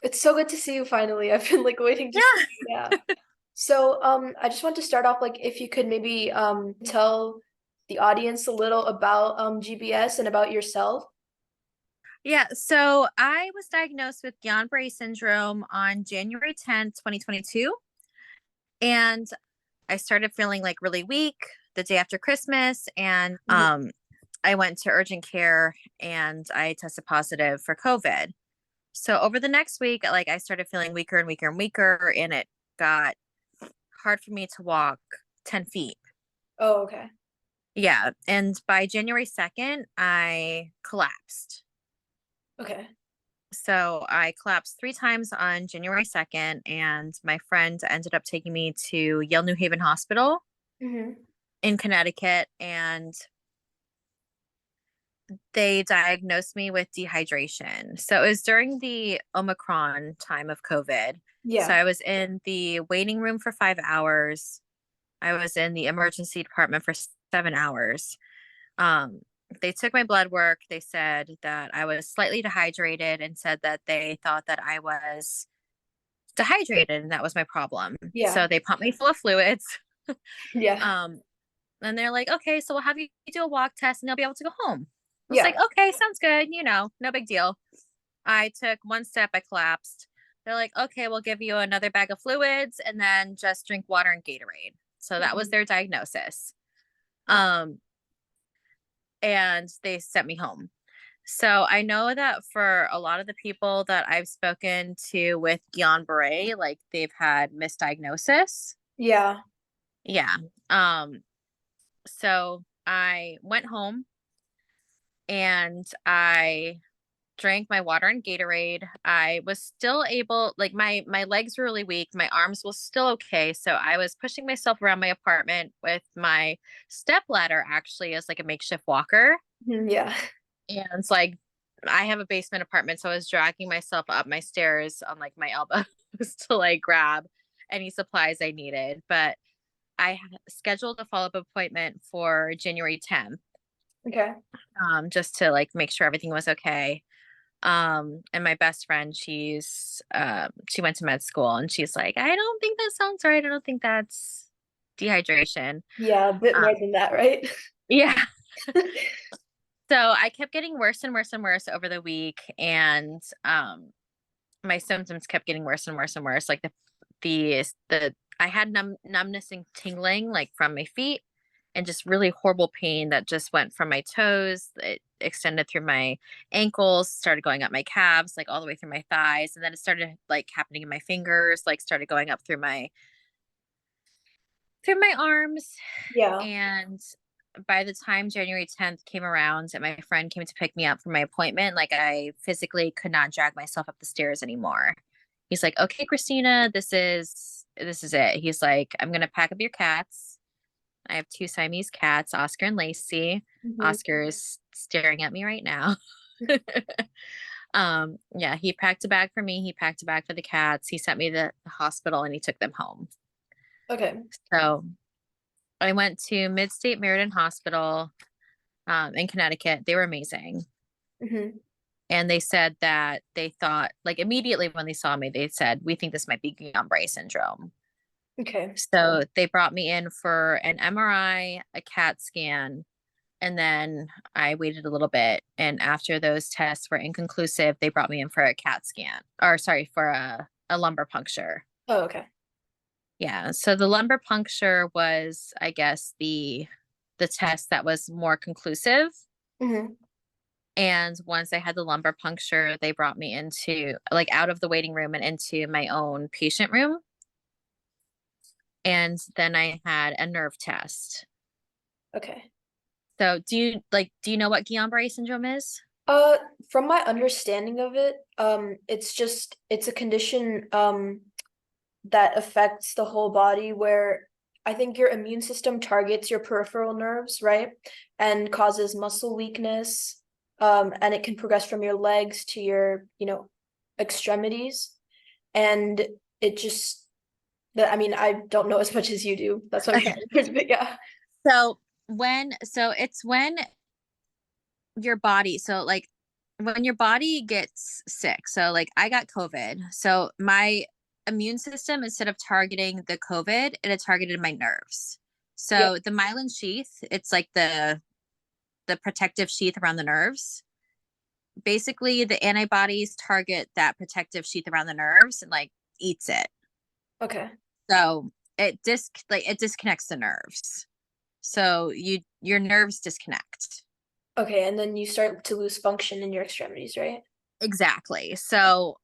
It's so good to see you finally. I've been like waiting to see Yeah. you. Yeah. So, I just want to start off like if you could maybe tell the audience a little about GBS and about yourself. Yeah. So I was diagnosed with Guillain-Barre syndrome on January 10th, 2022. And I started feeling like really weak the day after Christmas. And Mhm. I went to urgent care and I tested positive for COVID. So over the next week, like I started feeling weaker and weaker and weaker. And it got hard for me to walk 10 feet. Oh, okay. Yeah. And by January 2nd, I collapsed. Okay. So I collapsed 3 times on January 2nd, and my friend ended up taking me to Yale New Haven Hospital Hmm. in Connecticut, and they diagnosed me with dehydration. So it was during the Omicron time of COVID. So Yeah. I was in the waiting room for 5 hours. I was in the emergency department for 7 hours. Um, they took my blood work. They said that I was slightly dehydrated and said that they thought that I was dehydrated and that was my problem. Yeah. So they pumped me full of fluids. Yeah. Um, and they're like, okay, so we'll have you do a walk test and you'll be able to go home. I was like, Yeah. okay, sounds good. No big deal. I took one step, I collapsed. They're like, okay, we'll give you another bag of fluids and then just drink water and Gatorade. So that was Mhm. their diagnosis. Okay. Um, and they sent me home. So I know that for a lot of the people that I've spoken to with Guillain-Barre, like they've had misdiagnosis. Yeah. Yeah. Um, so I went home and I drank my water and Gatorade. I was still able, like my legs were really weak. My arms was still okay. So I was pushing myself around my apartment with my step ladder actually as like a makeshift walker. Mhm. Yeah. And it's like I have a basement apartment, so I was dragging myself up my stairs on like my elbows to like grab any supplies I needed. But I scheduled a follow up appointment for January 10th, Okay. just to like make sure everything was okay. And my best friend, she went to med school and she's like, I don't think that sounds right. I don't think that's dehydration. Yeah, a bit Um, more than that, right? yeah. So I kept getting worse and worse and worse over the week, and my symptoms kept getting worse and worse and worse. Like the I had numbness and tingling like from my feet, and just really horrible pain that just went from my toes. It extended through my ankles, started going up my calves, like all the way through my thighs, and then it started like happening in my fingers, like started going up through my arms. Yeah. And by the time January 10th came around and my friend came to pick me up for my appointment, like I physically could not drag myself up the stairs anymore. He's like, "Okay, Christina, this is it." He's like, "I'm going to pack up your cats." I have two Siamese cats, Oscar and Lacey. Hmm. Oscar is staring at me right now. Yeah, he packed a bag for me, he packed a bag for the cats. He sent me to the hospital and he took them home. Okay. So, I went to Midstate Meriden Hospital in Connecticut. They were amazing. Hmm. And they said that they thought, like, immediately when they saw me, they said, we think this might be Guillain-Barre syndrome. Okay. So they brought me in for an MRI, a CAT scan, and then I waited a little bit. And after those tests were inconclusive, they brought me in for a CAT scan, or sorry, for a lumbar puncture. Oh, okay. Yeah. So the lumbar puncture was, I guess, the test that was more conclusive. Hmm. And once I had the lumbar puncture, they brought me into like out of the waiting room and into my own patient room. And then I had a nerve test. Okay. So do you know what Guillain-Barre syndrome is? Uh, from my understanding of it, it's a condition that affects the whole body where I think your immune system targets your peripheral nerves, right? And causes muscle weakness. And it can progress from your legs to your, extremities. And it just that I mean, I don't know as much as you do. That's what I'm trying to but yeah. So it's when your body, so like when your body gets sick, so like I got COVID, so my immune system, instead of targeting the COVID, it targeted my nerves. Yeah. So the myelin sheath, it's like the protective sheath around the nerves. Basically, the antibodies target that protective sheath around the nerves and like eats it. Okay. So it disconnects the nerves. So your nerves disconnect. Okay, and then you start to lose function in your extremities, right? Exactly. So,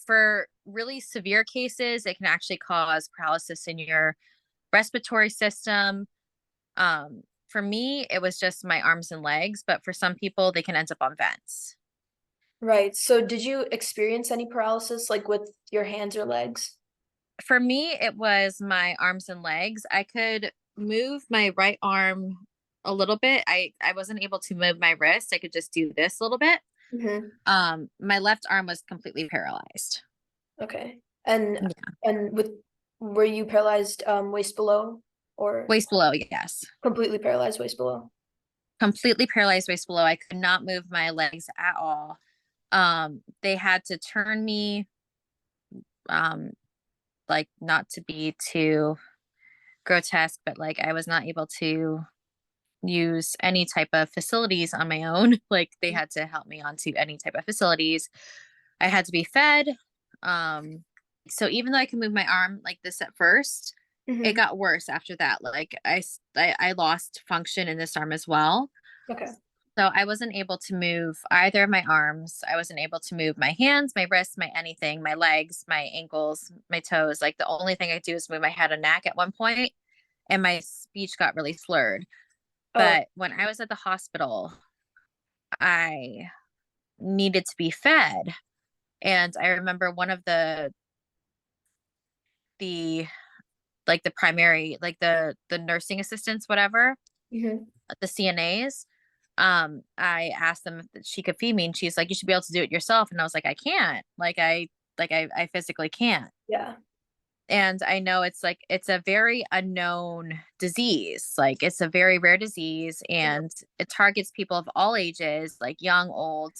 for really severe cases, it can actually cause paralysis in your respiratory system. For me, it was just my arms and legs, but for some people, they can end up on vents. Right. So did you experience any paralysis like with your hands or legs? For me, it was my arms and legs. I could move my right arm a little bit. I wasn't able to move my wrist. I could just do this a little bit. Hmm. My left arm was completely paralyzed. Okay. And Yeah. and with were you paralyzed waist below or Waist below, yes. completely paralyzed waist below? Completely paralyzed waist below. I could not move my legs at all. They had to turn me, um, like not to be too grotesque, but like I was not able to use any type of facilities on my own. Like they had to help me onto any type of facilities. I had to be fed. Um, so even though I could move my arm like this at first, it Hmm. got worse after that. Like I lost function in this arm as well. Okay. So I wasn't able to move either of my arms. I wasn't able to move my hands, my wrists, my anything, my legs, my ankles, my toes. Like the only thing I do is move my head and neck at one point, and my speech got really slurred. Oh, But when I was at the hospital, I needed to be fed. And I remember one of the like the primary, like the nursing assistants, whatever, hmm. the CNAs, I asked them if she could feed me, and she's like, you should be able to do it yourself. And I was like, I can't. I physically can't. Yeah. And I know it's like it's a very unknown disease. Like it's a very rare disease, and it targets people of all ages, like young, old.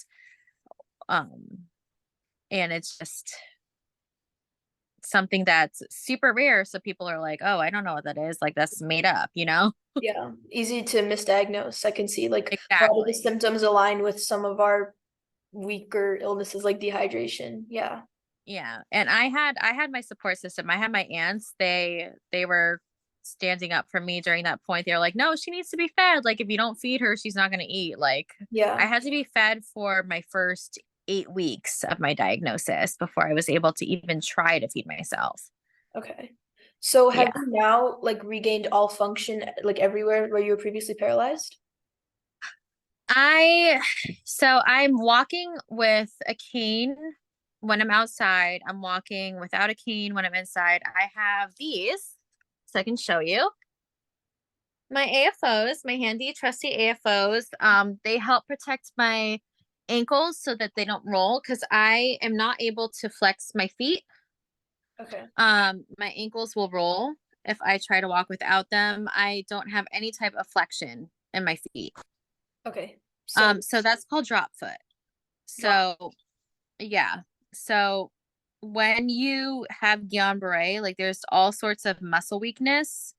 Um, and it's just something that's super rare. So people are like, oh, I don't know what that is. Like that's made up, you know? Yeah. Easy to misdiagnose. I can see like a lot of the Exactly. symptoms align with some of our weaker illnesses like dehydration. Yeah. Yeah. And I had my support system. I had my aunts. They were standing up for me during that point. They were like, no, she needs to be fed. Like if you don't feed her, she's not gonna eat. Like I Yeah. had to be fed for my first 8 weeks of my diagnosis before I was able to even try to feed myself. Okay. So have Yeah. you now like regained all function like everywhere where you were previously paralyzed? I so I'm walking with a cane when I'm outside. I'm walking without a cane when I'm inside. I have these, so I can show you. My AFOs, my handy trusty AFOs. They help protect my ankles so that they don't roll because I am not able to flex my feet. Okay. My ankles will roll if I try to walk without them. I don't have any type of flexion in my feet. Okay. So So that's called drop foot. drop. So yeah. So when you have Guillain-Barre, like there's all sorts of muscle weakness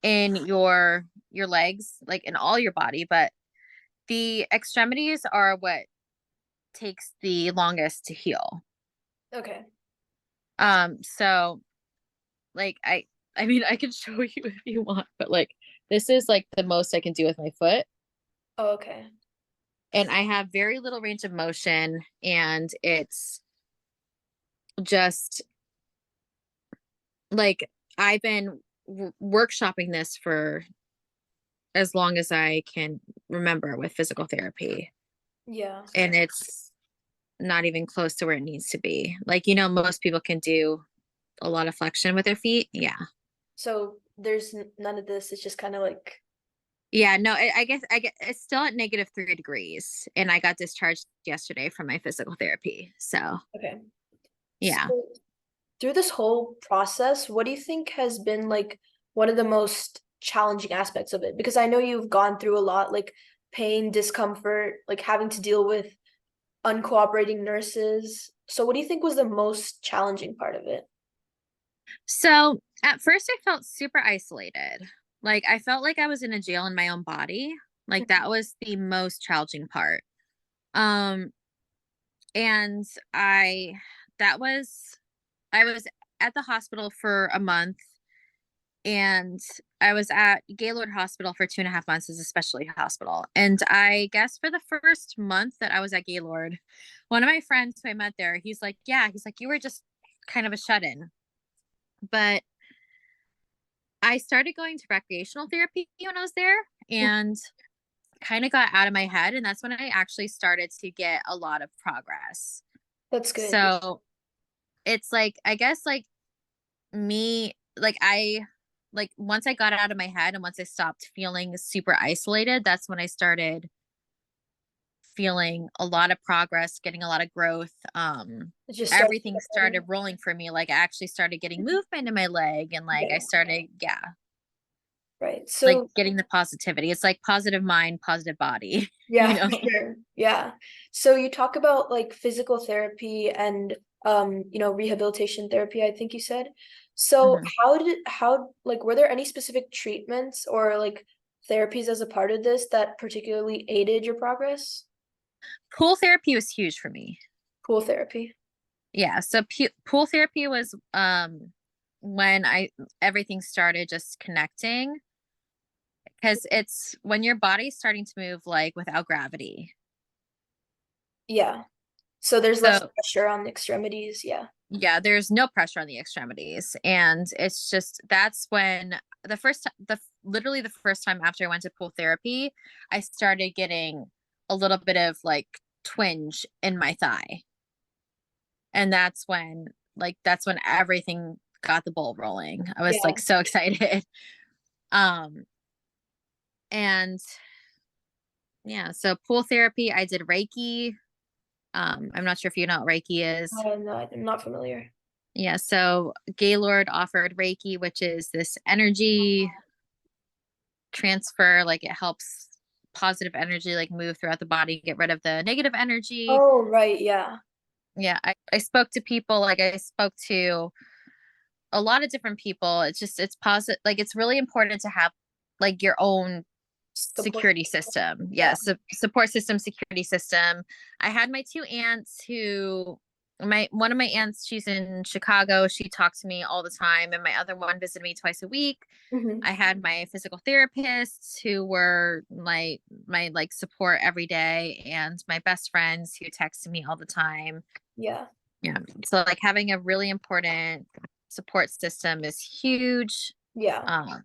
in your legs, like in all your body, but the extremities are what takes the longest to heal. Okay. So like I mean I can show you if you want, but like this is like the most I can do with my foot. Oh, okay. And I have very little range of motion, and it's just like I've been workshopping this for as long as I can remember with physical therapy. Yeah. And it's not even close to where it needs to be. Like, you know, most people can do a lot of flexion with their feet. Yeah. So there's none of this. It's just kind of like Yeah. No, I get it's still at -3 degrees. And I got discharged yesterday from my physical therapy. So, okay. So yeah. through this whole process, what do you think has been like one of the most challenging aspects of it? Because I know you've gone through a lot, like pain, discomfort, like having to deal with uncooperating nurses. So what do you think was the most challenging part of it? So at first I felt super isolated. Like I felt like I was in a jail in my own body. Like that was the most challenging part. Um and I that was I was at the hospital for a month, and I was at Gaylord Hospital for 2.5 months as a specialty hospital. And I guess for the first month that I was at Gaylord, one of my friends who I met there, he's like, yeah, he's like, you were just kind of a shut-in. But I started going to recreational therapy when I was there and kind of got out of my head. And that's when I actually started to get a lot of progress. That's good. So it's like, I guess, like me, like once I got out of my head and once I stopped feeling super isolated, that's when I started feeling a lot of progress, getting a lot of growth. It just started Everything started rolling for me. Like I actually started getting movement in my leg, and like I yeah, started, yeah, right. like So getting the positivity. It's like positive mind, positive body, you yeah, for know? sure. Yeah. So you talk about like physical therapy and rehabilitation therapy, I think you said. So Mhm. how like were there any specific treatments or like therapies as a part of this that particularly aided your progress? Pool therapy was huge for me. Pool therapy. Yeah. So pool therapy was when I everything started just connecting, because it's when your body's starting to move like without gravity. Yeah. So there's less So pressure on the extremities. Yeah. yeah, there's no pressure on the extremities, and it's just that's when the first the literally the first time after I went to pool therapy, I started getting a little bit of like twinge in my thigh, and that's when everything got the ball rolling. I was like Yeah. so excited. um and yeah, so pool therapy, I did Reiki. I'm not sure if you know what Reiki is. No, I'm not familiar. Yeah, so Gaylord offered Reiki, which is this energy transfer. Like it helps positive energy like move throughout the body, get rid of the negative energy. Oh, right. Yeah. Yeah, I spoke to people, like I spoke to a lot of different people. It's just it's positive, like it's really important to have like your own Support. security system. Yeah. Yes, support system, security system. I had my two aunts who my one of my aunts, she's in Chicago. She talked to me all the time, and my other one visited me twice a week. I Hmm. had my physical therapists who were my like support every day, and my best friends who texted me all the time. Yeah. Yeah. So like having a really important support system is huge. Yeah. Um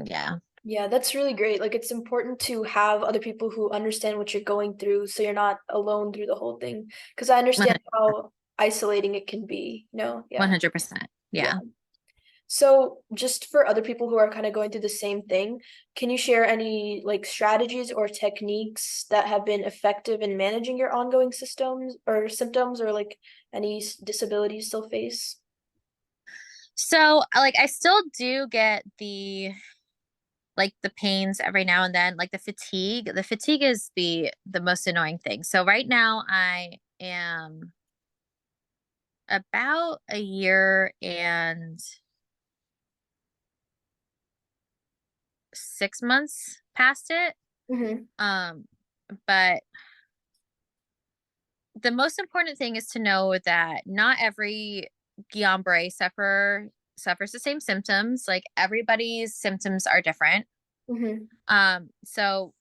yeah. Yeah, that's really great. Like it's important to have other people who understand what you're going through so you're not alone through the whole thing. Because I understand how isolating it can be, you know? Yeah. 100%. Yeah. Yeah. So just for other people who are kind of going through the same thing, can you share any like strategies or techniques that have been effective in managing your ongoing symptoms or like any disabilities you still face? So like I still do get the pains every now and then, like the fatigue. The fatigue is the most annoying thing. So right now I am about a year and 6 months past it. Hmm. Um but the most important thing is to know that not every Guillain-Barre suffers the same symptoms. Like everybody's symptoms are different. Hmm. So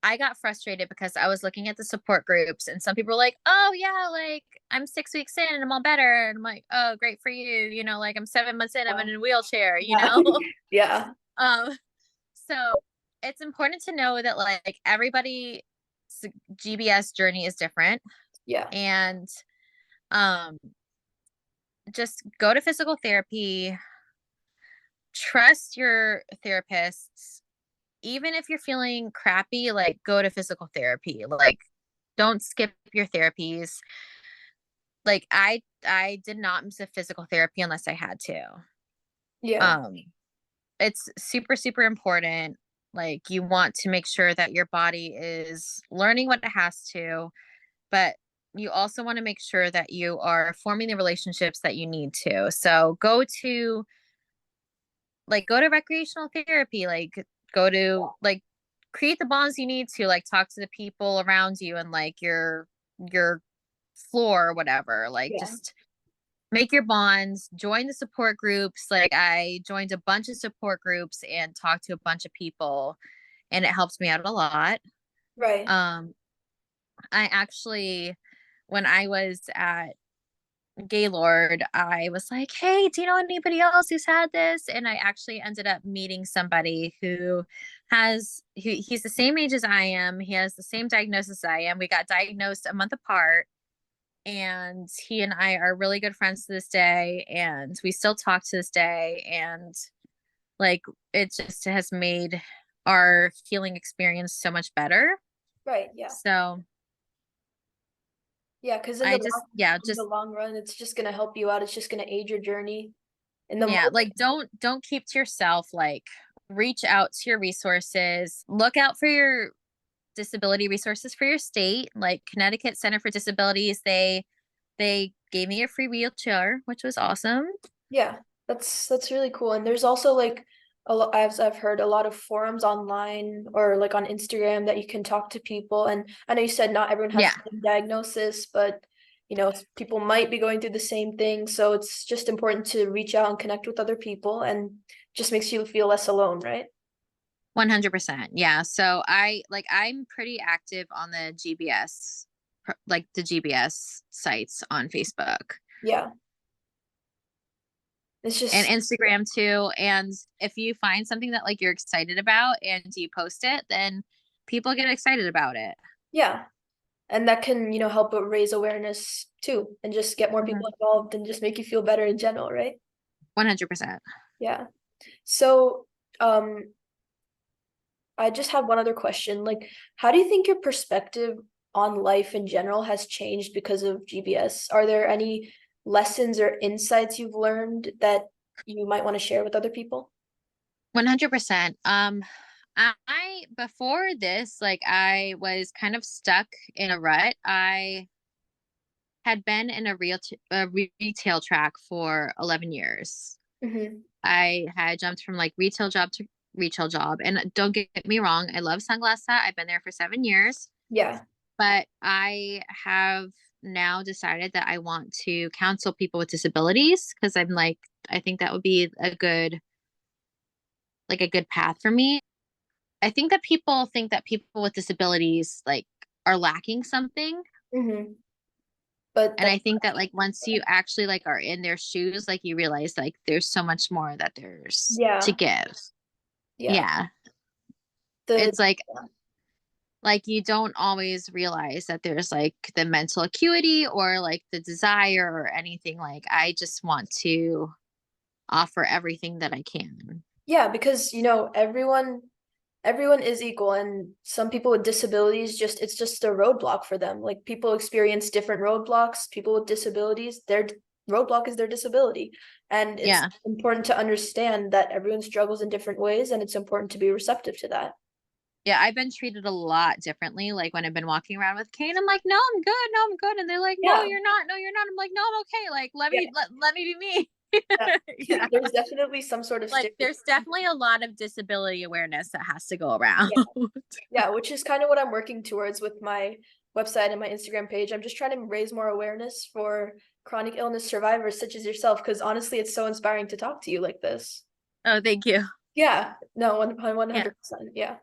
I got frustrated because I was looking at the support groups, and some people were like, "Oh yeah, like I'm 6 weeks in and I'm all better." And I'm like, "Oh, great for you. You know, like I'm 7 months in, I'm Yeah. in a wheelchair, you Yeah. know?" Yeah. um, so it's important to know that like everybody's GBS journey is different, Yeah. and um just go to physical therapy, trust your therapists. Even if you're feeling crappy, like go to physical therapy. Like don't skip your therapies. Like I did not miss a physical therapy unless I had to. Yeah. Um it's super super important. Like you want to make sure that your body is learning what it has to, but you also want to make sure that you are forming the relationships that you need to. So go to recreational therapy, like go to like create the bonds you need to, like talk to the people around you and like your floor or whatever. Like Yeah. just make your bonds, join the support groups. Like I joined a bunch of support groups and talked to a bunch of people, and it helps me out a lot. Right. Um I actually, when I was at Gaylord, I was like, "Hey, do you know anybody else who's had this?" And I actually ended up meeting somebody he's the same age as I am. He has the same diagnosis I am. We got diagnosed a month apart, and he and I are really good friends to this day, and we still talk to this day, and like it just has made our healing experience so much better. Right. Yeah. So, Yeah, because I just yeah, in the just long run, it's just gonna help you out. It's just gonna aid your journey. In the yeah, moment. like don't keep to yourself, like reach out to your resources, look out for your disability resources for your state, like Connecticut Center for Disabilities. They gave me a free wheelchair, which was awesome. Yeah, that's really cool. And there's also like a lot, as I've heard, a lot of forums online or like on Instagram that you can talk to people. And I know you said not everyone has Yeah, the same diagnosis, but people might be going through the same thing. So it's just important to reach out and connect with other people and just makes you feel less alone, right? 100%. Yeah. So I'm pretty active on the GBS sites on Facebook Yeah. It's and just, Instagram too. And if you find something that like you're excited about and you post it, then people get excited about it. yeah. And that can, help raise awareness too and just get more Mhm. people involved and just make you feel better in general, right? 100%. Yeah. So, I just have one other question. Like, how do you think your perspective on life in general has changed because of GBS? Are there any lessons or insights you've learned that you might want to share with other people? 100%. I before this, like I was kind of stuck in a rut. I had been in a retail track for 11 years. Hmm. I had jumped from like retail job to retail job. And don't get me wrong, I love Sunglass Hut. I've been there for 7 years, Yeah. but I have now decided that I want to counsel people with disabilities because I think that would be a good path for me. I think that people with disabilities like are lacking something. Hmm. But And I that's think that like once you actually like are in their shoes, like you realize like there's so much more that there's to yeah, give. yeah. Yeah. The It's like you don't always realize that there's like the mental acuity or like the desire or anything. Like I just want to offer everything that I can. Yeah, because everyone is equal and some people with disabilities it's just a roadblock for them. Like people experience different roadblocks. People with disabilities, their roadblock is their disability. And it's Yeah. important to understand that everyone struggles in different ways and it's important to be receptive to that. Yeah, I've been treated a lot differently. Like when I've been walking around with Kane, I'm like, no, I'm good. No, I'm good. And they're like, no, Yeah, you're not. No, you're not. I'm like, no, I'm okay. Like, let yeah, me let me be me. yeah. Yeah. There's definitely some sort of Like stigma. there's definitely a lot of disability awareness that has to go around. Yeah, yeah, which is kind of what I'm working towards with my website and my Instagram page. I'm just trying to raise more awareness for chronic illness survivors such as yourself, because honestly, it's so inspiring to talk to you like this. Oh, thank you. Yeah, no, 100%. Yeah. Yeah.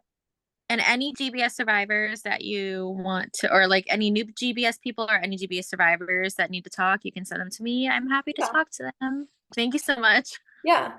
And any GBS survivors that you want to, or like any new GBS people or any GBS survivors that need to talk, you can send them to me. I'm happy to Yeah. talk to them. Thank you so much. Yeah.